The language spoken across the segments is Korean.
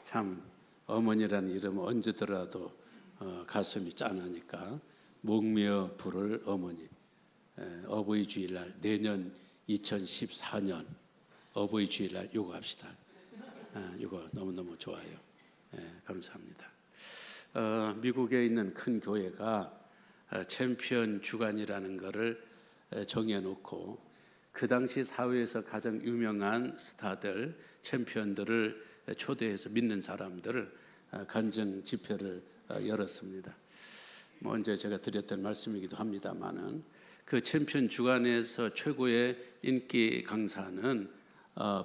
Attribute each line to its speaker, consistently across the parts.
Speaker 1: 참 어머니라는 이름은 언제 들어도 가슴이 짠하니까 목미어 부를 어머니. 어버이 주일날 내년 2014년 어버이 주일날 요거 합시다. 이거 너무너무 좋아요. 감사합니다. 미국에 있는 큰 교회가 챔피언 주간이라는 것을 정해놓고 그 당시 사회에서 가장 유명한 스타들, 챔피언들을 초대해서 믿는 사람들을 간증 집회를 열었습니다. 언제 제가 드렸던 말씀이기도 합니다만은 그 챔피언 주간에서 최고의 인기 강사는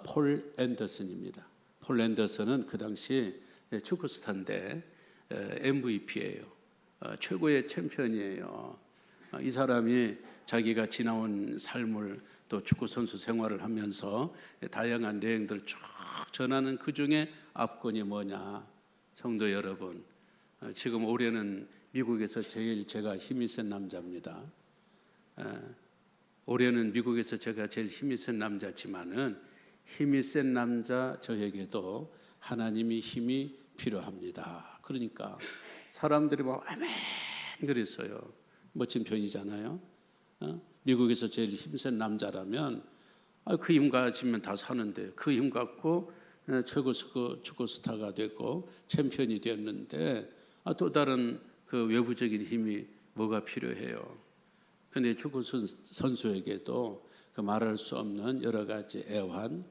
Speaker 1: 폴 앤더슨입니다. 폴 앤더슨은 그 당시 축구 스타인데 MVP예요. 최고의 챔피언이에요. 이 사람이 자기가 지나온 삶을 또 축구 선수 생활을 하면서 다양한 내용들을 쭉 전하는 그 중에 압권이 뭐냐? 성도 여러분, 지금 올해는 미국에서 제일 제가 힘이 센 남자입니다. 올해는 미국에서 제가 제일 힘이 센 남자지만은 힘이 센 남자 저에게도 하나님이 힘이 필요합니다. 그러니까 사람들이 막 아멘 그랬어요. 멋진 편이잖아요. 미국에서 제일 힘센 남자라면 그 힘 가지면 다 사는데 그 힘 갖고 최고 축구 스타가 되고 챔피언이 되었는데 또 다른 그 외부적인 힘이 뭐가 필요해요. 그런데 축구 선수에게도 그 말할 수 없는 여러 가지 애환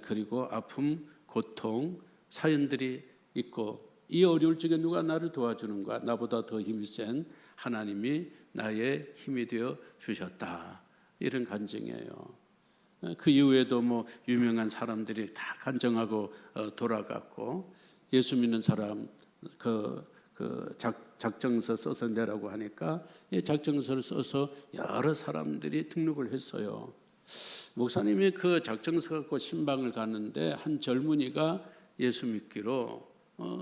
Speaker 1: 그리고 아픔, 고통, 사연들이 있고 이 어려울 적에 누가 나를 도와주는가? 나보다 더 힘이 센 하나님이 나의 힘이 되어 주셨다. 이런 간증이에요. 그 이후에도 뭐 유명한 사람들이 다 간증하고 돌아갔고 예수 믿는 사람 작정서 써서 내라고 하니까 이 작정서를 써서 여러 사람들이 등록을 했어요. 목사님이 그 작정서 갖고 신방을 갔는데 한 젊은이가 예수 믿기로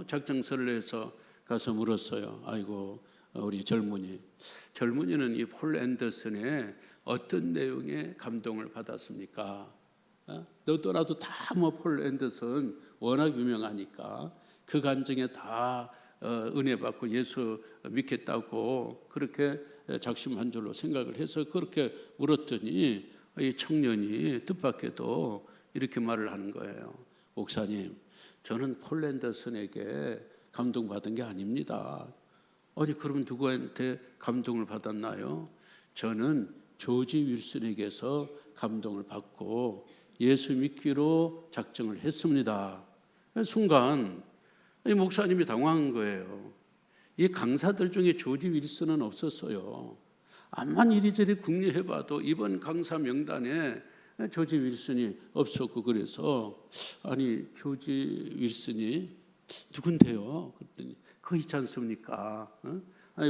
Speaker 1: 작정서를 해서 가서 물었어요. 아이고 우리 젊은이는 이 폴 앤더슨의 어떤 내용에 감동을 받았습니까? 너더라도 다 뭐 폴 앤더슨 워낙 유명하니까 그 간증에 다 은혜 받고 예수 믿겠다고 그렇게 작심한 줄로 생각을 해서 그렇게 물었더니 이 청년이 뜻밖에도 이렇게 말을 하는 거예요. 목사님, 저는 폴 앤더슨에게 감동받은 게 아닙니다. 아니 그럼 누구한테 감동을 받았나요? 저는 조지 윌슨에게서 감동을 받고 예수 믿기로 작정을 했습니다. 순간 이 목사님이 당황한 거예요. 이 강사들 중에 조지 윌슨은 없었어요. 암만 이리저리 궁리해봐도 이번 강사 명단에 조지 윌슨이 없었고 그래서 아니 조지 윌슨이 누군데요? 그랬더니 그거 있지 않습니까?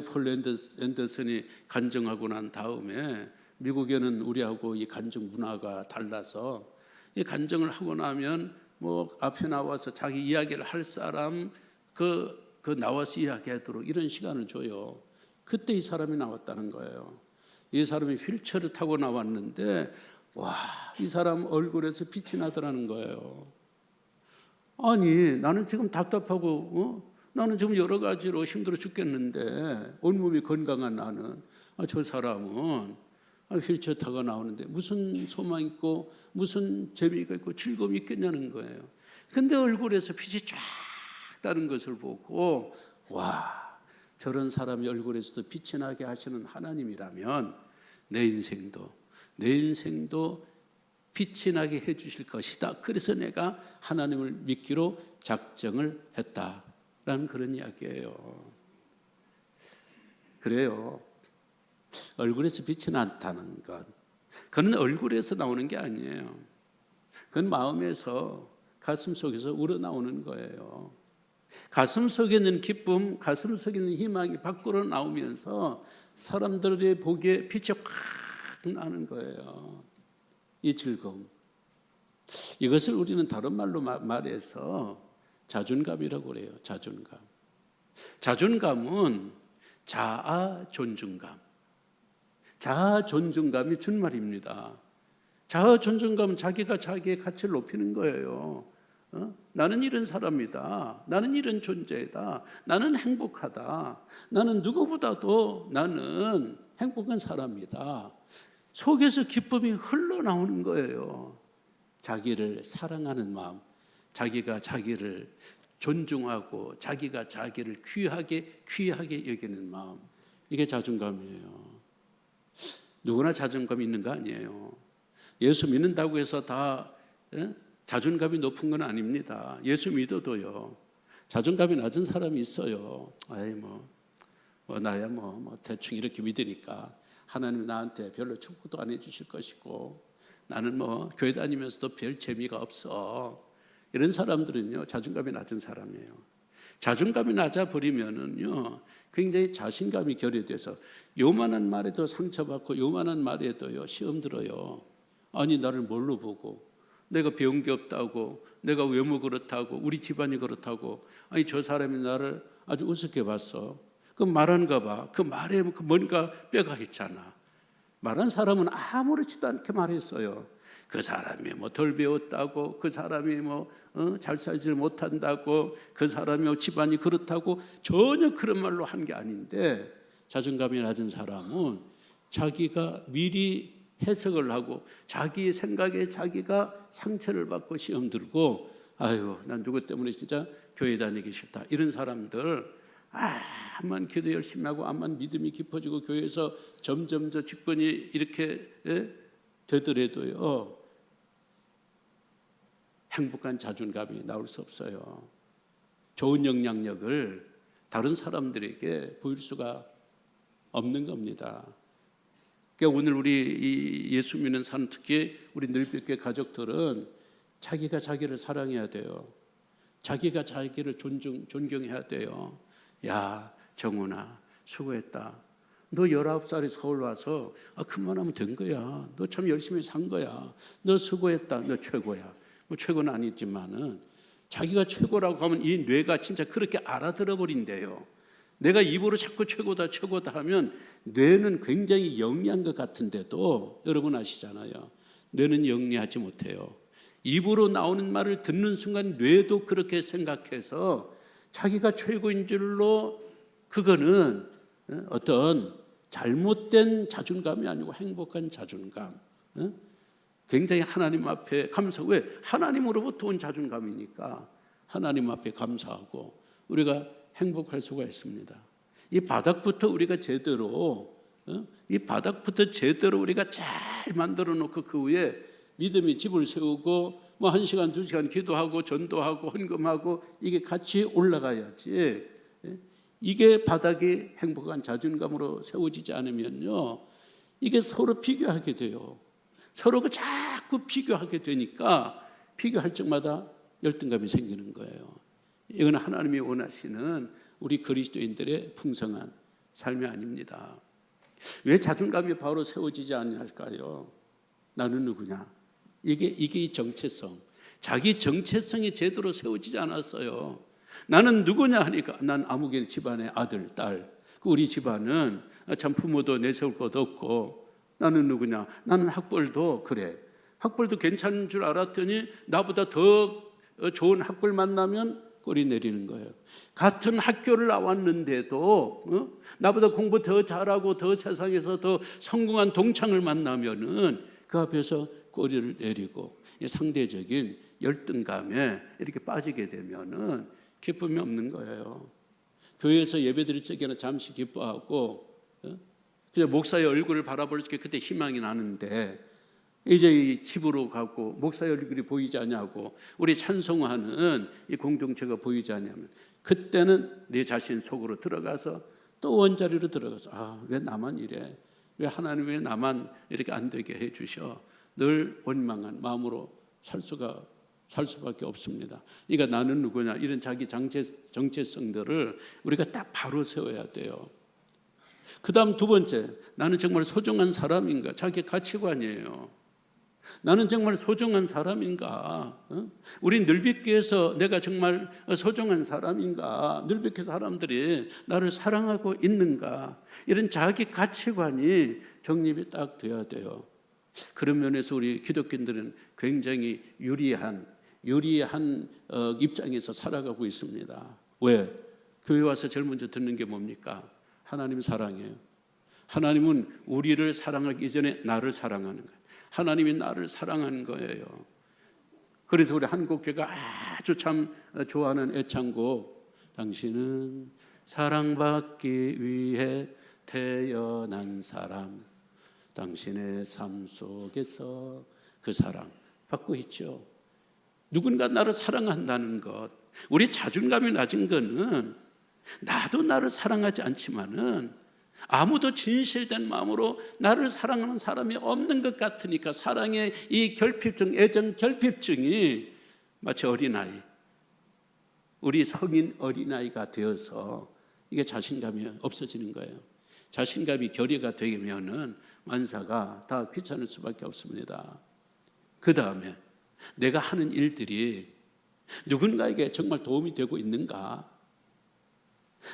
Speaker 1: 폴 앤더슨이 간증하고 난 다음에 미국에는 우리하고 이 간증 문화가 달라서 이 간증을 하고 나면 뭐 앞에 나와서 자기 이야기를 할 사람 그 나와서 이야기하도록 이런 시간을 줘요. 그때 이 사람이 나왔다는 거예요. 이 사람이 휠체어를 타고 나왔는데 와, 이 사람 얼굴에서 빛이 나더라는 거예요. 아니 나는 지금 답답하고 나는 지금 여러 가지로 힘들어 죽겠는데 온몸이 건강한 나는 저 사람은 휠체어 타고 나오는데 무슨 소망 있고 무슨 재미가 있고 즐거움이 있겠냐는 거예요. 근데 얼굴에서 빛이 쫙 나는 것을 보고 와, 저런 사람이 얼굴에서도 빛이 나게 하시는 하나님이라면 내 인생도 빛이 나게 해 주실 것이다. 그래서 내가 하나님을 믿기로 작정을 했다라는 그런 이야기예요. 그래요. 얼굴에서 빛이 나타나는 것, 그건 얼굴에서 나오는 게 아니에요. 그건 마음에서, 가슴 속에서 우러나오는 거예요. 가슴 속에 있는 기쁨, 가슴 속에 있는 희망이 밖으로 나오면서 사람들의 보기에 빛이 확 나는 거예요. 이 즐거움, 이것을 우리는 다른 말로 말해서 자존감이라고 그래요. 자존감. 자존감은 자아 존중감. 자아 존중감이 준말입니다. 자아 존중감은 자기가 자기의 가치를 높이는 거예요. 나는 이런 사람이다. 나는 이런 존재다. 나는 행복하다. 나는 누구보다도 나는 행복한 사람이다. 속에서 기쁨이 흘러나오는 거예요. 자기를 사랑하는 마음, 자기가 자기를 존중하고 자기가 자기를 귀하게 여기는 마음, 이게 자존감이에요. 누구나 자존감이 있는 거 아니에요. 예수 믿는다고 해서 다 자존감이 높은 건 아닙니다. 예수 믿어도요, 자존감이 낮은 사람이 있어요. 아이 나야 대충 이렇게 믿으니까 하나님 나한테 별로 축복도 안 해주실 것이고, 나는 교회 다니면서도 별 재미가 없어. 이런 사람들은요, 자존감이 낮은 사람이에요. 자존감이 낮아 버리면은요, 굉장히 자신감이 결여돼서 요만한 말에도 상처받고 요만한 말에도요 시험 들어요. 아니, 나를 뭘로 보고, 내가 배운 게 없다고, 내가 외모 그렇다고, 우리 집안이 그렇다고, 아니 저 사람이 나를 아주 우습게 봤어. 그 말하는가 봐. 그 말에 뭔가 뼈가 있잖아. 말한 사람은 아무렇지도 않게 말했어요. 그 사람이 덜 배웠다고, 그 사람이 잘 살지를 못한다고, 그 사람이 집안이 그렇다고, 전혀 그런 말로 한 게 아닌데, 자존감이 낮은 사람은 자기가 미리 해석을 하고 자기의 생각에 자기가 상처를 받고 시험 들고, 아유 난 누구 때문에 진짜 교회 다니기 싫다, 이런 사람들, 암만 기도 열심히 하고 암만 믿음이 깊어지고 교회에서 점점 저 직분이 이렇게 되더라도요, 행복한 자존감이 나올 수 없어요. 좋은 영향력을 다른 사람들에게 보일 수가 없는 겁니다. 그러니까 오늘 우리 예수 믿는 사람, 특히 우리 늘빛교회 가족들은 자기가 자기를 사랑해야 돼요. 자기가 자기를 존경해야 돼요. 야, 정훈아, 수고했다. 너 19살에 서울 와서 그만하면 된 거야. 너 참 열심히 산 거야. 너 수고했다. 너 최고야. 최고는 아니지만은 자기가 최고라고 하면 이 뇌가 진짜 그렇게 알아들어 버린대요. 내가 입으로 자꾸 최고다 하면 뇌는 굉장히 영리한 것 같은데도, 여러분 아시잖아요, 뇌는 영리하지 못해요. 입으로 나오는 말을 듣는 순간 뇌도 그렇게 생각해서 자기가 최고인 줄로, 그거는 어떤 잘못된 자존감이 아니고 행복한 자존감, 굉장히 하나님 앞에 감사. 왜? 하나님으로부터 온 자존감이니까 하나님 앞에 감사하고 우리가 행복할 수가 있습니다. 이 바닥부터 우리가 제대로 우리가 잘 만들어 놓고 그 위에 믿음의 집을 세우고 1시간 2시간 기도하고 전도하고 헌금하고 이게 같이 올라가야지, 이게 바닥이 행복한 자존감으로 세워지지 않으면요, 이게 서로 비교하게 돼요. 서로가 자꾸 비교하게 되니까 비교할 적마다 열등감이 생기는 거예요. 이건 하나님이 원하시는 우리 그리스도인들의 풍성한 삶이 아닙니다. 왜 자존감이 바로 세워지지 않을까요? 나는 누구냐? 이게 정체성. 자기 정체성이 제대로 세워지지 않았어요. 나는 누구냐 하니까 난 아무개 집안의 아들, 딸. 우리 집안은 참 부모도 내세울 것도 없고, 나는 누구냐? 나는 학벌도 그래. 학벌도 괜찮은 줄 알았더니 나보다 더 좋은 학벌 만나면 꼬리 내리는 거예요. 같은 학교를 나왔는데도 나보다 공부 더 잘하고 더 세상에서 더 성공한 동창을 만나면은 그 앞에서 꼬리를 내리고 상대적인 열등감에 이렇게 빠지게 되면은 기쁨이 없는 거예요. 교회에서 예배드릴 적에는 잠시 기뻐하고 그냥 목사의 얼굴을 바라볼 때 그때 희망이 나는데, 이제 집으로 가고 목사의 얼굴이 보이지 않냐고, 우리 찬송하는 이 공동체가 보이지 않냐면, 그때는 내 자신 속으로 들어가서 또 원자리로 들어가서 왜 나만 이래? 왜 하나님 왜 나만 이렇게 안 되게 해주셔? 늘 원망한 마음으로 살 수밖에 없습니다. 그러니까 나는 누구냐, 이런 자기 정체성들을 우리가 딱 바로 세워야 돼요. 그 다음 두 번째, 나는 정말 소중한 사람인가? 자기 가치관이에요. 나는 정말 소중한 사람인가? 우리 늘빛교에서 내가 정말 소중한 사람인가? 늘빛교 사람들이 나를 사랑하고 있는가? 이런 자기 가치관이 정립이 딱 돼야 돼요. 그런 면에서 우리 기독교인들은 굉장히 유리한 입장에서 살아가고 있습니다. 왜? 교회 와서 제일 먼저 듣는 게 뭡니까? 하나님 사랑해요. 하나님은 우리를 사랑하기 이전에 나를 사랑하는 거예요. 하나님이 나를 사랑하는 거예요. 그래서 우리 한국교회가 아주 참 좋아하는 애창곡, 당신은 사랑받기 위해 태어난 사람, 당신의 삶 속에서 그 사랑 받고 있죠. 누군가 나를 사랑한다는 것, 우리 자존감이 낮은 거는 나도 나를 사랑하지 않지만은 아무도 진실된 마음으로 나를 사랑하는 사람이 없는 것 같으니까 사랑의 이 결핍증, 애정 결핍증이 마치 어린아이, 우리 성인 어린아이가 되어서 이게 자신감이 없어지는 거예요. 자신감이 결여가 되면은 만사가 다 귀찮을 수밖에 없습니다. 그 다음에 내가 하는 일들이 누군가에게 정말 도움이 되고 있는가?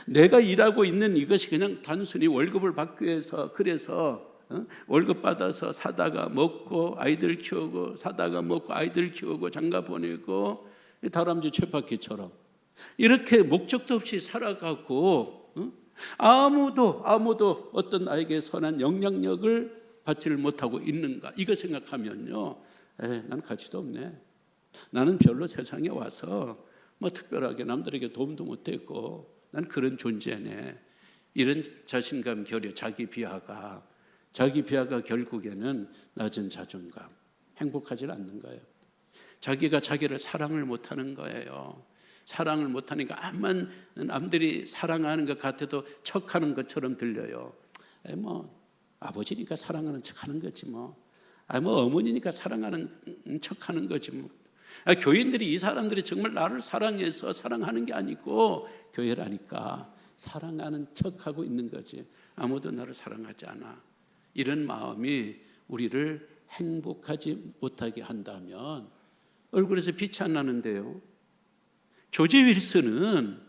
Speaker 1: 내가 일하고 있는 이것이 그냥 단순히 월급을 받기 위해서, 그래서 월급 받아서 사다가 먹고 아이들 키우고, 사다가 먹고 아이들 키우고 장가 보내고, 다람쥐 쳇바퀴처럼 이렇게 목적도 없이 살아가고 아무도 어떤 나에게 선한 영향력을 받지를 못하고 있는가? 이거 생각하면요, 나는 가치도 없네. 나는 별로 세상에 와서 뭐 특별하게 남들에게 도움도 못했고 난 그런 존재네. 이런 자신감 결여, 자기 비하가 결국에는 낮은 자존감, 행복하지 않는 거예요. 자기가 자기를 사랑을 못하는 거예요. 사랑을 못하니까 암만 남들이 사랑하는 것 같아도 척하는 것처럼 들려요. 뭐 아버지니까 사랑하는 척하는 거지 뭐. 뭐 어머니니까 사랑하는 척하는 거지 뭐. 교인들이, 이 사람들이 정말 나를 사랑해서 사랑하는 게 아니고 교회라니까 사랑하는 척하고 있는 거지. 아무도 나를 사랑하지 않아. 이런 마음이 우리를 행복하지 못하게 한다면 얼굴에서 빛이 안 나는데요. 조지 윌슨은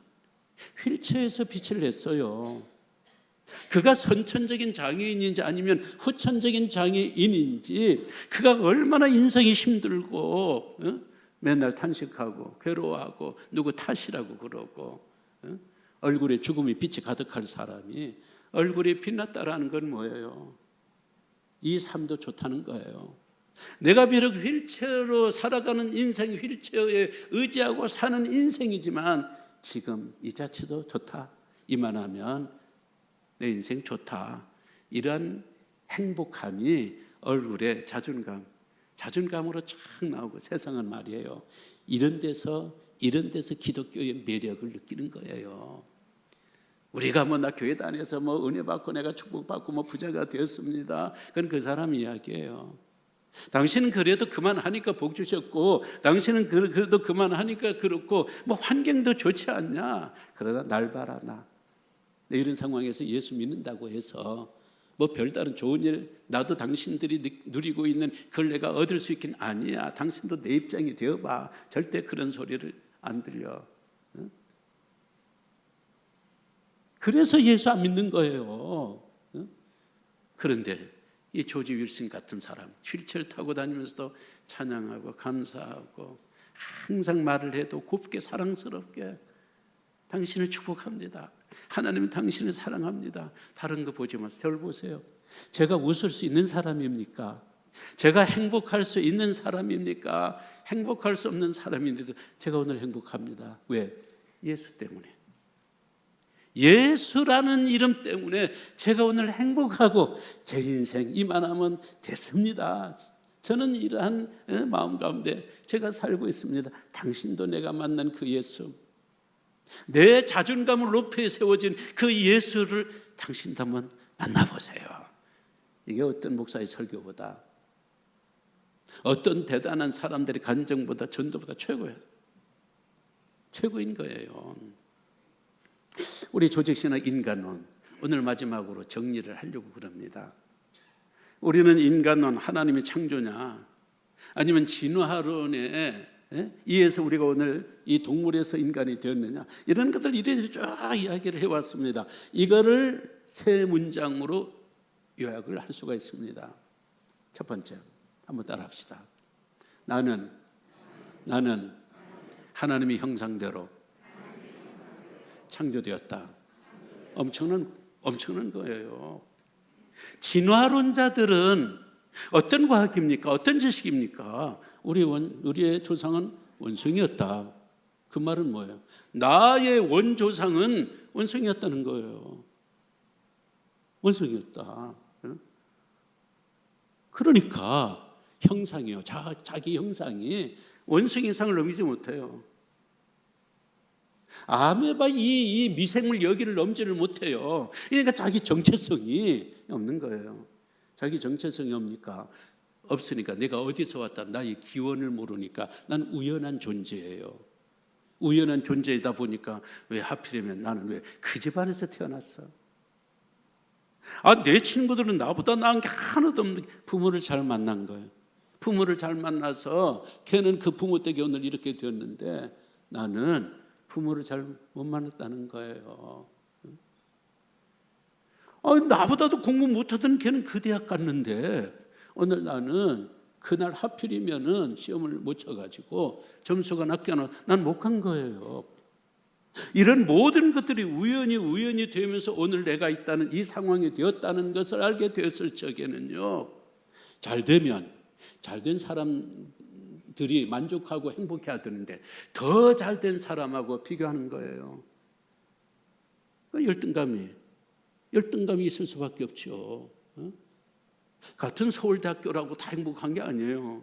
Speaker 1: 휠체어에서 빛을 냈어요. 그가 선천적인 장애인인지 아니면 후천적인 장애인인지, 그가 얼마나 인생이 힘들고 맨날 탄식하고 괴로워하고 누구 탓이라고 그러고 얼굴에 죽음이 빛이 가득할 사람이 얼굴이 빛났다라는 건 뭐예요? 이 삶도 좋다는 거예요. 내가 비록 휠체어로 살아가는 인생, 휠체어에 의지하고 사는 인생이지만 지금 이 자체도 좋다. 이만하면 내 인생 좋다. 이런 행복함이 얼굴에 자존감으로 착 나오고, 세상은 말이에요, 이런 데서 기독교의 매력을 느끼는 거예요. 우리가 뭐 나 교회 다녀서 뭐 은혜 받고 내가 축복받고 뭐 부자가 되었습니다. 그건 그 사람 이야기예요. 당신은 그래도 그만하니까 복 주셨고, 당신은 그래도 그만하니까 그렇고, 뭐 환경도 좋지 않냐? 그러다 날 봐라, 나 이런 상황에서 예수 믿는다고 해서 뭐 별다른 좋은 일, 나도 당신들이 누리고 있는 그걸 내가 얻을 수 있긴 아니야. 당신도 내 입장이 되어봐. 절대 그런 소리를 안 들려. 그래서 예수 안 믿는 거예요. 그런데 이 조지 윌슨 같은 사람, 휠체어를 타고 다니면서도 찬양하고 감사하고 항상 말을 해도 곱게 사랑스럽게 당신을 축복합니다. 하나님은 당신을 사랑합니다. 다른 거 보지 마세요. 저를 보세요. 제가 웃을 수 있는 사람입니까? 제가 행복할 수 있는 사람입니까? 행복할 수 없는 사람인데도 제가 오늘 행복합니다. 왜? 예수 때문에. 예수라는 이름 때문에 제가 오늘 행복하고 제 인생 이만하면 됐습니다. 저는 이러한 마음 가운데 제가 살고 있습니다. 당신도 내가 만난 그 예수, 내 자존감을 높여 세워진 그 예수를 당신도 한번 만나보세요. 이게 어떤 목사의 설교보다, 어떤 대단한 사람들의 간증보다, 전도보다 최고인 거예요. 우리 조직신학 인간론, 오늘 마지막으로 정리를 하려고 그럽니다. 우리는 인간론, 하나님의 창조냐, 아니면 진화론에 의해서 우리가 오늘 이 동물에서 인간이 되었느냐, 이런 것들 이래서 쫙 이야기를 해왔습니다. 이거를 세 문장으로 요약을 할 수가 있습니다. 첫 번째, 한번 따라합시다. 나는 하나님의 형상대로 창조되었다. 엄청난 거예요. 진화론자들은 어떤 과학입니까? 어떤 지식입니까? 우리의 조상은 원숭이였다. 그 말은 뭐예요? 나의 원조상은 원숭이였다는 거예요. 원숭이였다. 그러니까 형상이요, 자기 형상이 원숭이상을 넘기지 못해요. 아메바 이 미생물 여기를 넘지를 못해요. 그러니까 자기 정체성이 없는 거예요. 자기 정체성이 없으니까 내가 어디서 왔다, 나의 기원을 모르니까 난 우연한 존재예요. 우연한 존재이다 보니까 왜 하필이면 나는 왜 그 집안에서 태어났어? 내 친구들은 나보다 나은 게 하나도 없는, 부모를 잘 만난 거예요. 부모를 잘 만나서 걔는 그 부모 댁에 오늘 이렇게 되었는데 나는 부모를 잘 못 만났다는 거예요. 나보다도 공부 못하던 걔는 그 대학 갔는데 오늘 나는 그날 하필이면은 시험을 못 쳐가지고 점수가 낮게 나와 난 못 간 거예요. 이런 모든 것들이 우연히 되면서 오늘 내가 있다는 이 상황이 되었다는 것을 알게 되었을 적에는요, 잘된 사람들이 만족하고 행복해 하던데 더 잘된 사람하고 비교하는 거예요. 열등감이 있을 수밖에 없죠. 같은 서울대학교라고 다 행복한 게 아니에요.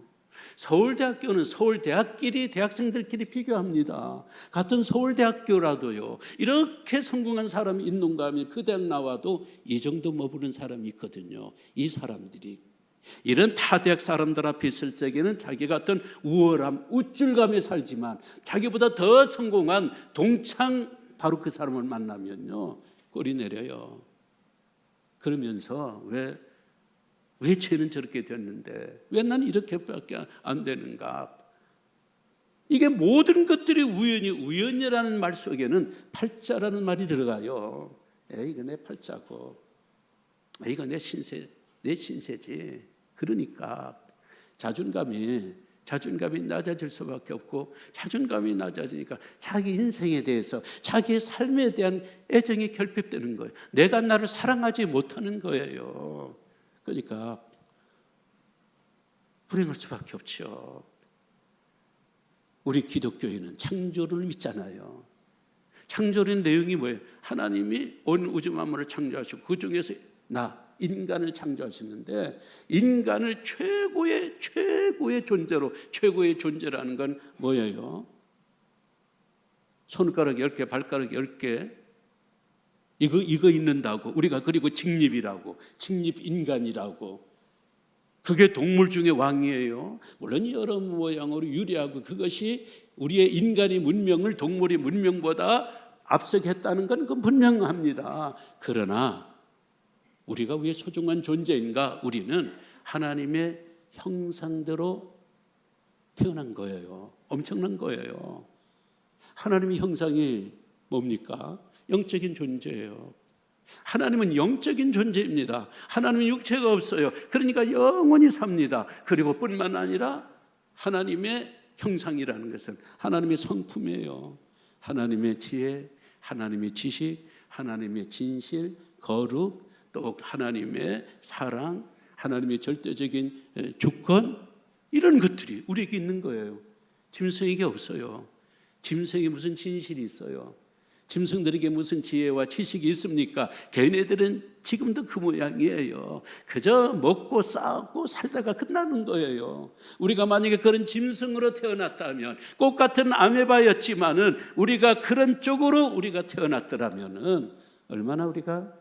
Speaker 1: 서울대학교는 서울대학끼리, 대학생들끼리 비교합니다. 같은 서울대학교라도요, 이렇게 성공한 사람이 있는가 하면 그 대학 나와도 이 정도 머무는 사람이 있거든요. 이 사람들이 이런 타대학 사람들 앞에 있을 적에는 자기가 어떤 우월함, 우쭐감에 살지만 자기보다 더 성공한 동창, 바로 그 사람을 만나면요, 꼴이 내려요. 그러면서 왜 쟤는 저렇게 됐는데 왜 나는 이렇게밖에 안 되는가? 이게 모든 것들이 우연이라는 말 속에는 팔자라는 말이 들어가요. 이거 내 팔자고, 이거 내 신세지. 그러니까 자존감이 낮아질 수밖에 없고, 자존감이 낮아지니까 자기 인생에 대해서, 자기의 삶에 대한 애정이 결핍되는 거예요. 내가 나를 사랑하지 못하는 거예요. 그러니까 불행할 수밖에 없죠. 우리 기독교인은 창조를 믿잖아요. 창조의 내용이 뭐예요? 하나님이 온 우주 만물을 창조하시고 그 중에서 인간을 창조하시는데, 인간을 최고의 존재로, 최고의 존재라는 건 뭐예요? 손가락 10개, 발가락 10개, 이거 있는다고 우리가, 그리고 직립인간이라고. 그게 동물 중에 왕이에요. 물론 여러 모양으로 유리하고 그것이 우리의 인간의 문명을 동물의 문명보다 앞서게 했다는 건 그건 분명합니다. 그러나 우리가 왜 소중한 존재인가? 우리는 하나님의 형상대로 태어난 거예요. 엄청난 거예요. 하나님의 형상이 뭡니까? 영적인 존재예요. 하나님은 영적인 존재입니다. 하나님은 육체가 없어요. 그러니까 영원히 삽니다. 그리고 뿐만 아니라 하나님의 형상이라는 것은 하나님의 성품이에요. 하나님의 지혜, 하나님의 지식, 하나님의 진실, 거룩, 또 하나님의 사랑, 하나님의 절대적인 주권, 이런 것들이 우리에게 있는 거예요. 짐승에게 없어요. 짐승이 무슨 진실이 있어요? 짐승들에게 무슨 지혜와 지식이 있습니까? 걔네들은 지금도 그 모양이에요. 그저 먹고 싸고 살다가 끝나는 거예요. 우리가 만약에 그런 짐승으로 태어났다면, 꽃같은 아메바였지만은 우리가 그런 쪽으로 우리가 태어났더라면은 얼마나 우리가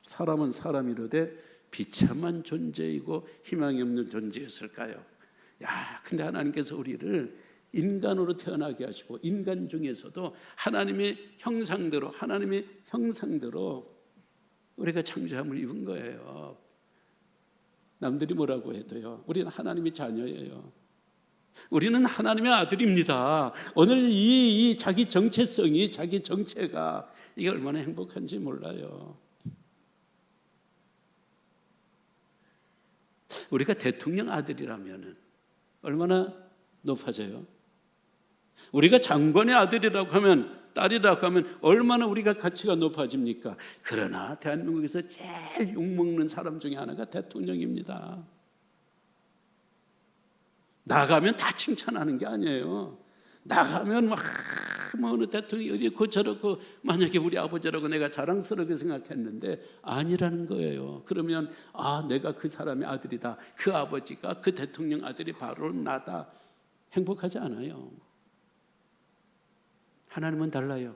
Speaker 1: 사람은 사람이로되 비참한 존재이고 희망이 없는 존재였을까요? 근데 하나님께서 우리를 인간으로 태어나게 하시고, 인간 중에서도 하나님의 형상대로 우리가 창조함을 입은 거예요. 남들이 뭐라고 해도요, 우리는 하나님의 자녀예요. 우리는 하나님의 아들입니다. 오늘 이 자기 정체성이, 자기 정체가 이게 얼마나 행복한지 몰라요. 우리가 대통령 아들이라면 얼마나 높아져요? 우리가 장관의 아들이라고 하면, 딸이라고 하면 얼마나 우리가 가치가 높아집니까? 그러나 대한민국에서 제일 욕먹는 사람 중에 하나가 대통령입니다. 나가면 다 칭찬하는 게 아니에요. 나가면 막 뭐 어느 대통령이 이렇고 저렇고, 만약에 우리 아버지라고 내가 자랑스럽게 생각했는데 아니라는 거예요. 그러면 내가 그 사람의 아들이다, 그 아버지가, 그 대통령 아들이 바로 나다. 행복하지 않아요. 하나님은 달라요.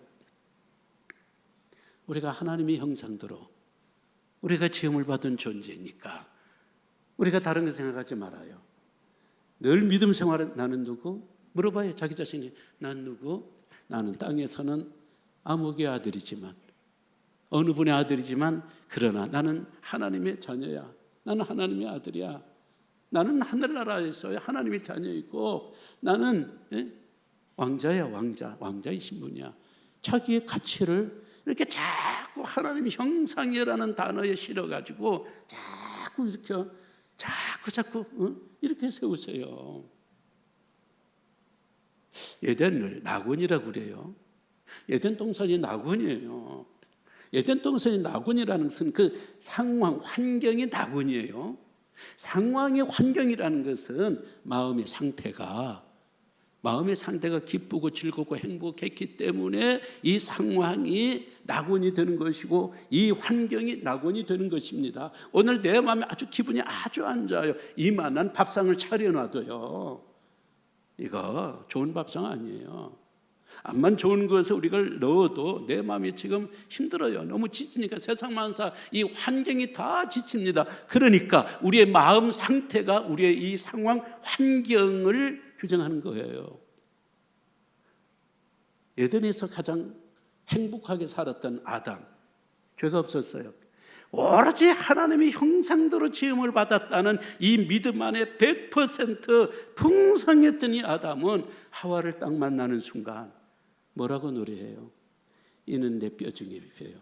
Speaker 1: 우리가 하나님의 형상대로 우리가 지음을 받은 존재니까 우리가 다른 거 생각하지 말아요. 늘 믿음 생활은 나는 누구? 물어봐요. 자기 자신이. 난 누구? 나는 땅에서는 아무개 아들이지만, 어느 분의 아들이지만, 그러나 나는 하나님의 자녀야. 나는 하나님의 아들이야. 나는 하늘나라에서 하나님의 자녀이고, 나는 왕자야, 왕자. 왕자의 신분이야. 자기의 가치를 이렇게 자꾸 하나님의 형상이라는 단어에 실어가지고 자꾸 이렇게 자꾸 이렇게 세우세요. 에덴을 낙원이라고 그래요. 에덴 동산이 낙원이에요. 에덴 동산이 낙원이라는 것은 그 상황, 환경이 낙원이에요. 상황의 환경이라는 것은 마음의 상태가 기쁘고 즐겁고 행복했기 때문에 이 상황이 낙원이 되는 것이고, 이 환경이 낙원이 되는 것입니다. 오늘 내 마음에 아주 기분이 아주 안 좋아요. 이만한 밥상을 차려놔도요, 이거 좋은 밥상 아니에요. 암만 좋은 것을 우리가 넣어도 내 마음이 지금 힘들어요. 너무 지치니까 세상 만사 이 환경이 다 지칩니다. 그러니까 우리의 마음 상태가 우리의 이 상황 환경을 규정하는 거예요. 에덴에서 가장 행복하게 살았던 아담, 죄가 없었어요. 오로지 하나님의 형상대로 지음을 받았다는 이 믿음 안에 100% 풍성했던 이 아담은 하와를 딱 만나는 순간 뭐라고 노래해요? 이는 내 뼈 중에 뼈요,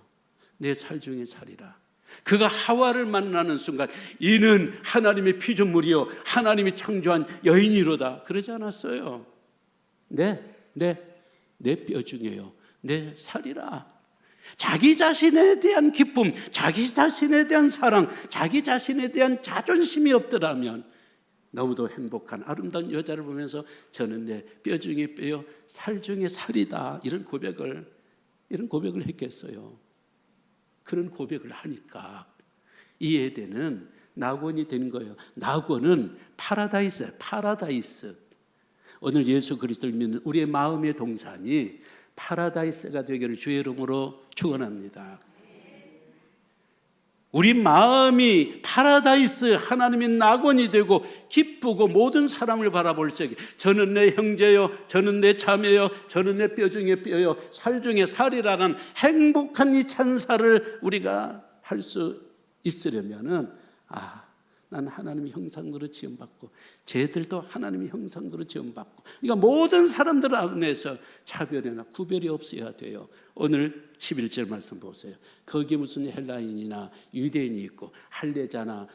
Speaker 1: 내 살 중에 살이라. 그가 하와를 만나는 순간 이는 하나님의 피조물이요, 하나님이 창조한 여인이로다. 그러지 않았어요. 내 뼈 중에요, 내 살이라. 자기 자신에 대한 기쁨, 자기 자신에 대한 사랑, 자기 자신에 대한 자존심이 없더라면 너무도 행복한 아름다운 여자를 보면서 저는 내 뼈 중에 뼈요, 살 중에 살이다, 이런 고백을 했겠어요. 그런 고백을 하니까 이 에덴은 낙원이 된 거예요. 낙원은 파라다이스예요. 파라다이스. 오늘 예수 그리스도를 믿는 우리의 마음의 동산이 파라다이스가 되기를 주의 이름으로 축원합니다. 우리 마음이 파라다이스, 하나님의 낙원이 되고 기쁘고 모든 사람을 바라볼 적에 저는 내 형제요, 저는 내 자매요, 저는 내 뼈 중에 뼈요, 살 중에 살이라는 행복한 이 찬사를 우리가 할 수 있으려면은 난 하나님의 형상으로 지음받고 쟤들도 하나님의 형상으로 지음받고, 그러니까 모든 사람들 안에서 차별이나 구별이 없어야 돼요. 오늘 11절 말씀 보세요. 거기 무슨 헬라인이나 유대인이 있고 할례자나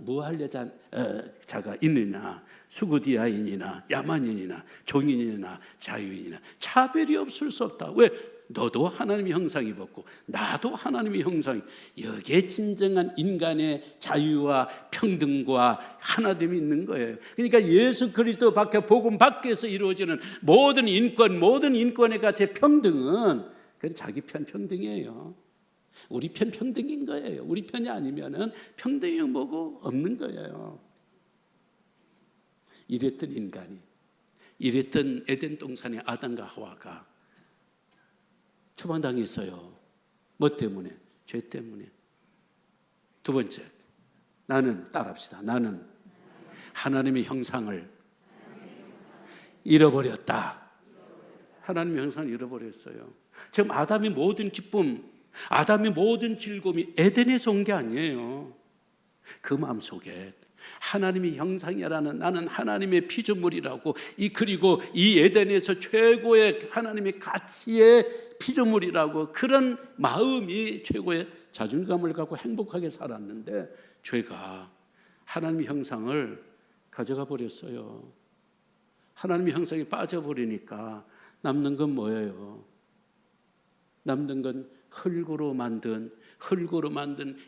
Speaker 1: 무할례자가 있느냐, 수구디아인이나 야만인이나 종인이나 자유인이나 차별이 없을 수 없다. 왜? 너도 하나님의 형상 입었고 나도 하나님의 형상. 여기에 진정한 인간의 자유와 평등과 하나됨이 있는 거예요. 그러니까 예수 그리스도 밖에, 복음 밖에서 이루어지는 모든 인권의 가치 평등은 그건 자기 편 평등이에요. 우리 편 평등인 거예요. 우리 편이 아니면은 평등이 뭐고 없는 거예요. 이랬던 인간이, 이랬던 에덴 동산의 아담과 하와가 추방당했어요. 뭐 때문에? 죄 때문에. 두 번째, 나는 따라합시다. 나는 하나님의 형상을 잃어버렸다. 하나님의 형상을 잃어버렸어요. 지금 아담의 모든 기쁨, 아담의 모든 즐거움이 에덴에서 온 게 아니에요. 그 마음속에 하나님의 형상이라는, 나는 하나님의 피조물이라고, 그리고 이 에덴에서 최고의 하나님의 가치의 피조물이라고, 그런 마음이 최고의 자존감을 갖고 행복하게 살았는데 죄가 하나님의 형상을 가져가 버렸어요. 하나님의 형상이 빠져버리니까 남는 건 뭐예요? 남는 건 흙으로 만든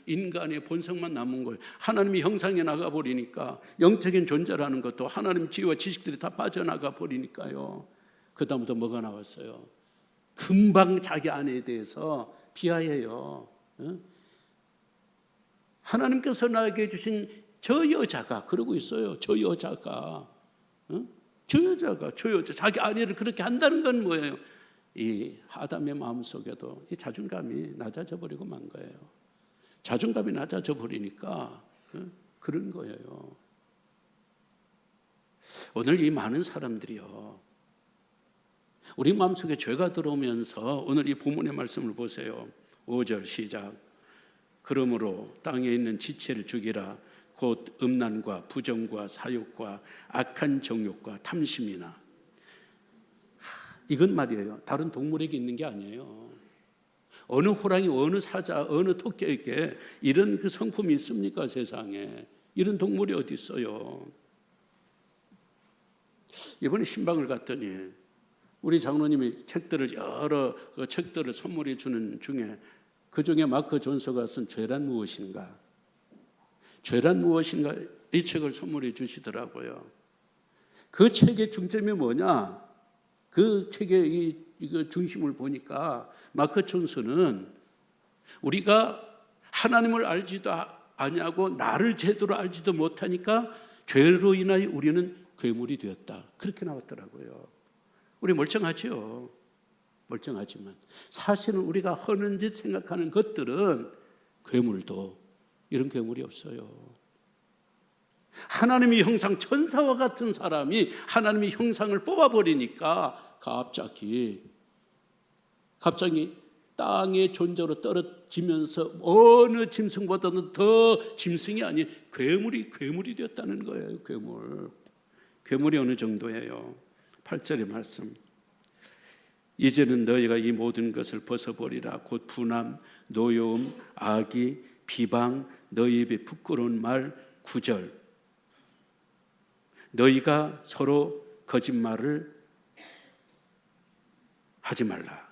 Speaker 1: 인간의 본성만 남은 거예요. 하나님의 형상이 나가 버리니까 영적인 존재라는 것도 하나님 지혜와 지식들이 다 빠져나가 버리니까요. 그 다음부터 뭐가 나왔어요? 금방 자기 아내에 대해서 비하해요. 하나님께서 나에게 주신 저 여자가 그러고 있어요. 저 여자 자기 아내를 그렇게 한다는 건 뭐예요? 이 아담의 마음속에도 이 자존감이 낮아져 버리고 만 거예요. 자존감이 낮아져 버리니까 그런 거예요. 오늘 이 많은 사람들이요, 우리 마음속에 죄가 들어오면서, 오늘 이 본문의 말씀을 보세요. 5절 시작. 그러므로 땅에 있는 지체를 죽이라. 곧 음란과 부정과 사욕과 악한 정욕과 탐심이나. 이건 말이에요, 다른 동물에게 있는 게 아니에요. 어느 호랑이, 어느 사자, 어느 토끼에게 이런 그 성품이 있습니까? 세상에 이런 동물이 어디 있어요? 이번에 신방을 갔더니 우리 장로님이 책들을, 여러 책들을 선물해 주는 중에, 그 중에 마크 존서가 쓴 죄란 무엇인가, 이 책을 선물해 주시더라고요. 그 책의 중점이 뭐냐? 그 책의 이거 중심을 보니까 마크 존서는 우리가 하나님을 알지도 아니하고 나를 제대로 알지도 못하니까 죄로 인하여 우리는 괴물이 되었다, 그렇게 나왔더라고요. 우리 멀쩡하죠. 멀쩡하지만 사실은 우리가 허는 짓 생각하는 것들은 괴물도 이런 괴물이 없어요. 하나님의 형상, 천사와 같은 사람이 하나님의 형상을 뽑아버리니까 갑자기 땅의 존재로 떨어지면서 어느 짐승보다는 더 짐승이 아닌 괴물이 되었다는 거예요. 괴물이 어느 정도예요? 8절의 말씀. 이제는 너희가 이 모든 것을 벗어버리라. 곧 분함, 노여움, 악의, 비방, 너희 입에 부끄러운 말. 9절. 너희가 서로 거짓말을 하지 말라.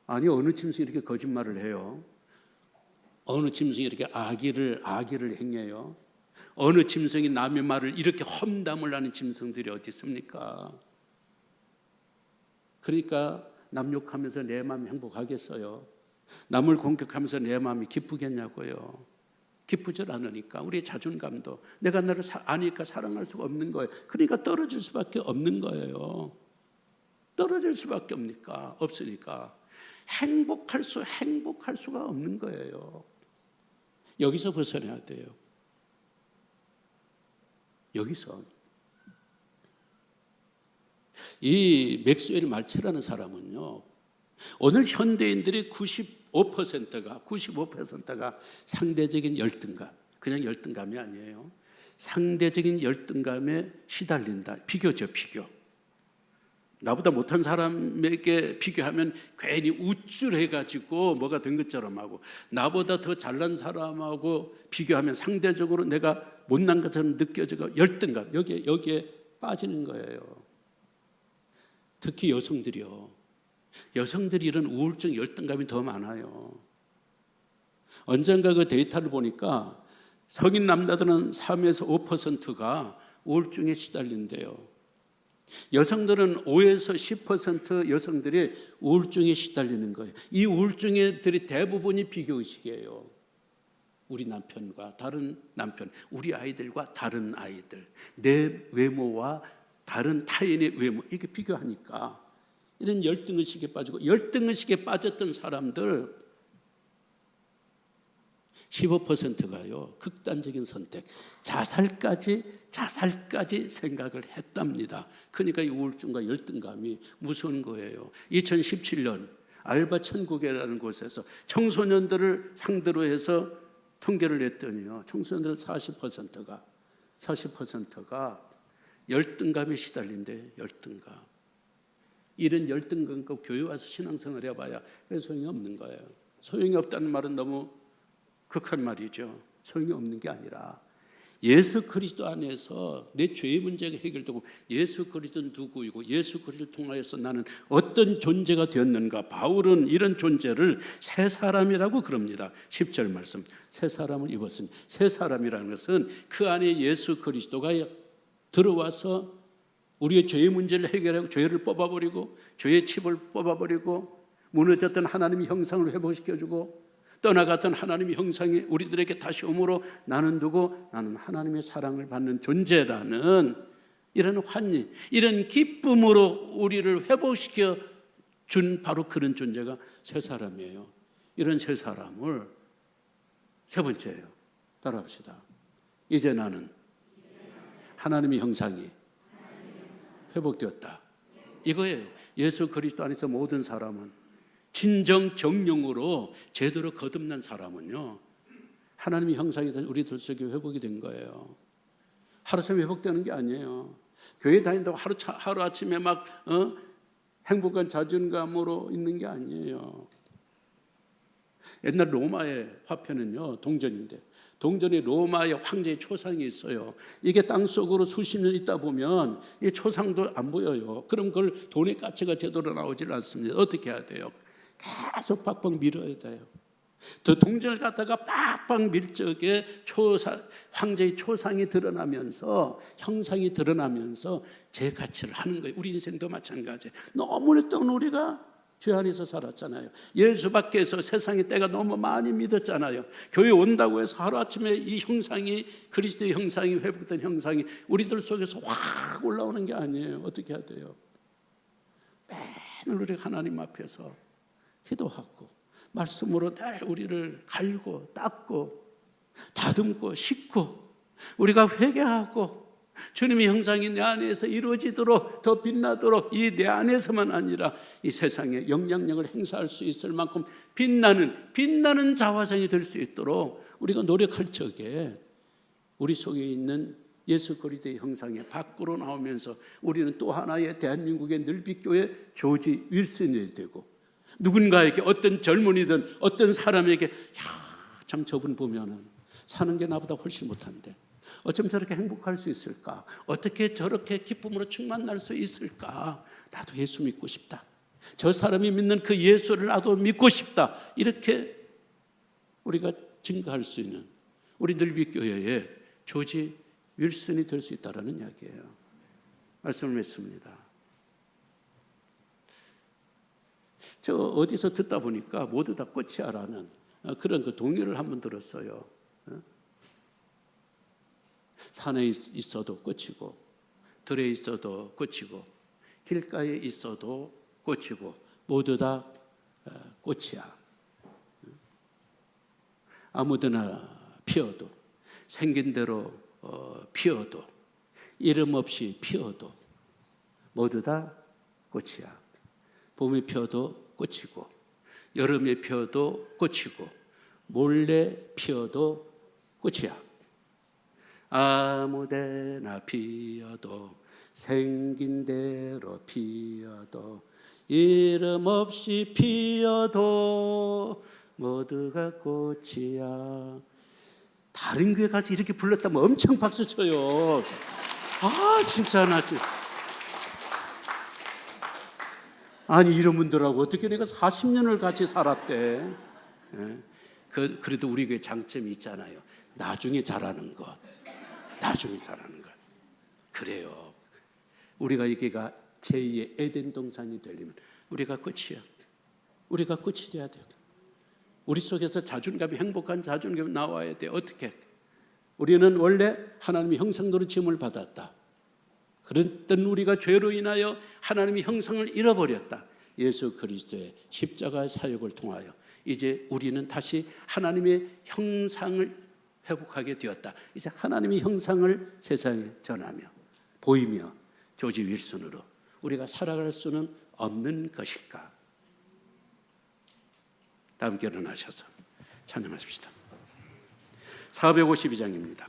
Speaker 1: 아니, 어느 짐승이 이렇게 거짓말을 해요? 어느 짐승이 이렇게 악의를 행해요? 어느 짐승이 남의 말을 이렇게 험담을 하는 짐승들이 어디 있습니까? 그러니까 남 욕하면서 내 마음이 행복하겠어요? 남을 공격하면서 내 마음이 기쁘겠냐고요? 기쁘질 않으니까 우리의 자존감도, 내가 너를 아니까 사랑할 수가 없는 거예요. 그러니까 떨어질 수밖에 없는 거예요. 떨어질 수밖에 없으니까 행복할 수가 없는 거예요. 여기서 벗어나야 돼요. 여기서. 이 맥스웰 말츠라는 사람은요, 오늘 현대인들이 95%가 상대적인 열등감, 그냥 열등감이 아니에요. 상대적인 열등감에 시달린다. 비교죠, 비교. 나보다 못한 사람에게 비교하면 괜히 우쭐해가지고 뭐가 된 것처럼 하고, 나보다 더 잘난 사람하고 비교하면 상대적으로 내가 못난 것처럼 느껴지고, 열등감, 여기에 빠지는 거예요. 특히 여성들이 이런 우울증, 열등감이 더 많아요. 언젠가 그 데이터를 보니까 성인 남자들은 3에서 5%가 우울증에 시달린대요. 여성들은 5에서 10% 여성들이 우울증에 시달리는 거예요. 이 우울증들이 대부분이 비교의식이에요. 우리 남편과 다른 남편, 우리 아이들과 다른 아이들, 내 외모와 다른 타인의 외모, 이렇게 비교하니까 이런 열등의식에 빠지고, 열등의식에 빠졌던 사람들 15%가요 극단적인 선택, 자살까지 생각을 했답니다. 그러니까 이 우울증과 열등감이 무서운 거예요. 2017년 알바 천국이라는 곳에서 청소년들을 상대로 해서 통계를 냈더니요, 청소년들 40%가 열등감에 시달린대. 열등감. 이런 열등감 갖고 교회 와서 신앙생활 해봐야 소용이 없는 거예요. 소용이 없다는 말은 너무 극한 말이죠. 소용이 없는 게 아니라 예수 그리스도 안에서 내 죄의 문제가 해결되고 예수 그리스도는 누구이고 예수 그리스도를 통하여서 나는 어떤 존재가 되었는가. 바울은 이런 존재를 새 사람이라고 그럽니다. 10절 말씀, 새 사람을 입었으니. 새 사람이라는 것은 그 안에 예수 그리스도가 들어와서 우리의 죄의 문제를 해결하고 죄를 뽑아버리고 죄의 칩을 뽑아버리고 무너졌던 하나님의 형상을 회복시켜주고 떠나갔던 하나님의 형상이 우리들에게 다시 오므로 나는 누구? 나는 하나님의 사랑을 받는 존재라는 이런 환희, 이런 기쁨으로 우리를 회복시켜 준 바로 그런 존재가 새 사람이에요. 이런 새 사람을 세 번째예요. 따라합시다. 이제 나는 하나님의 형상이 회복되었다. 이거예요. 예수 그리스도 안에서 모든 사람은 진정 정령으로 제대로 거듭난 사람은요, 하나님의 형상이 우리들 속에 회복이 된 거예요. 하루아침에 회복되는 게 아니에요. 교회 다닌다고 하루아침에 막 행복한 자존감으로 있는 게 아니에요. 옛날 로마의 화폐는요, 동전인데 동전이 로마의 황제의 초상이 있어요. 이게 땅속으로 수십 년 있다 보면 이 초상도 안 보여요. 그럼 그걸 돈의 가치가 제대로 나오질 않습니다. 어떻게 해야 돼요? 계속 빡빡 밀어야 돼요. 더 동전을 갖다가 빡빡 밀 적에 황제의 초상이 드러나면서 형상이 드러나면서 제 가치를 하는 거예요. 우리 인생도 마찬가지예요. 너무 오랫동안 우리가 죄 안에서 살았잖아요. 예수 밖에서 세상의 때가 너무 많이 믿었잖아요. 교회 온다고 해서 하루아침에 이 형상이, 그리스도의 형상이, 회복된 형상이 우리들 속에서 확 올라오는 게 아니에요. 어떻게 해야 돼요? 매일 우리가 하나님 앞에서 기도하고 말씀으로 늘 우리를 갈고 닦고 다듬고 씻고 우리가 회개하고 주님의 형상이 내 안에서 이루어지도록 더 빛나도록 이 내 안에서만 아니라 이 세상에 영향력을 행사할 수 있을 만큼 빛나는 자화상이 될 수 있도록 우리가 노력할 적에 우리 속에 있는 예수 그리스도의 형상이 밖으로 나오면서 우리는 또 하나의 대한민국의 늘빛교회 조지 윌슨이 되고 누군가에게 어떤 젊은이든 어떤 사람에게 참 저분 보면은 사는 게 나보다 훨씬 못한데 어쩜 저렇게 행복할 수 있을까? 어떻게 저렇게 기쁨으로 충만할 수 있을까? 나도 예수 믿고 싶다. 저 사람이 믿는 그 예수를 나도 믿고 싶다. 이렇게 우리가 증거할 수 있는 우리 늘빛교회의 조지 윌슨이 될 수 있다는 이야기예요. 말씀을 맺습니다. 저 어디서 듣다 보니까 모두 다 꽃이야라는 그런 그 동요를 한번 들었어요. 산에 있어도 꽃이고 들에 있어도 꽃이고 길가에 있어도 꽃이고 모두 다 꽃이야. 아무데나 피어도 생긴 대로 피어도 이름 없이 피어도 모두 다 꽃이야. 봄에 피어도 꽃이고 여름에 피어도 꽃이고 몰래 피어도 꽃이야. 아무데나 피어도 생긴 대로 피어도 이름 없이 피어도 모두가 꽃이야. 다른 교회 가서 이렇게 불렀다면 엄청 박수 쳐요. 진짜 나 아니 이런 분들하고 어떻게 내가 40년을 같이 살았대. 그래도 우리 교회 장점이 있잖아요. 나중에 잘하는 것. 그래요. 우리가 이게가 제2의 에덴 동산이 되려면 우리가 끝이야. 우리가 끝이 돼야 돼요. 우리 속에서 자존감이, 행복한 자존감이 나와야 돼. 어떻게? 우리는 원래 하나님의 형상대로 지음을 받았다. 그랬던 우리가 죄로 인하여 하나님의 형상을 잃어버렸다. 예수 그리스도의 십자가의 사역을 통하여 이제 우리는 다시 하나님의 형상을 회복하게 되었다. 이제 하나님의 형상을 세상에 전하며 보이며 조지 윌슨으로 우리가 살아갈 수는 없는 것일까? 다 함께 일어나셔서 찬양하십시다. 452장입니다.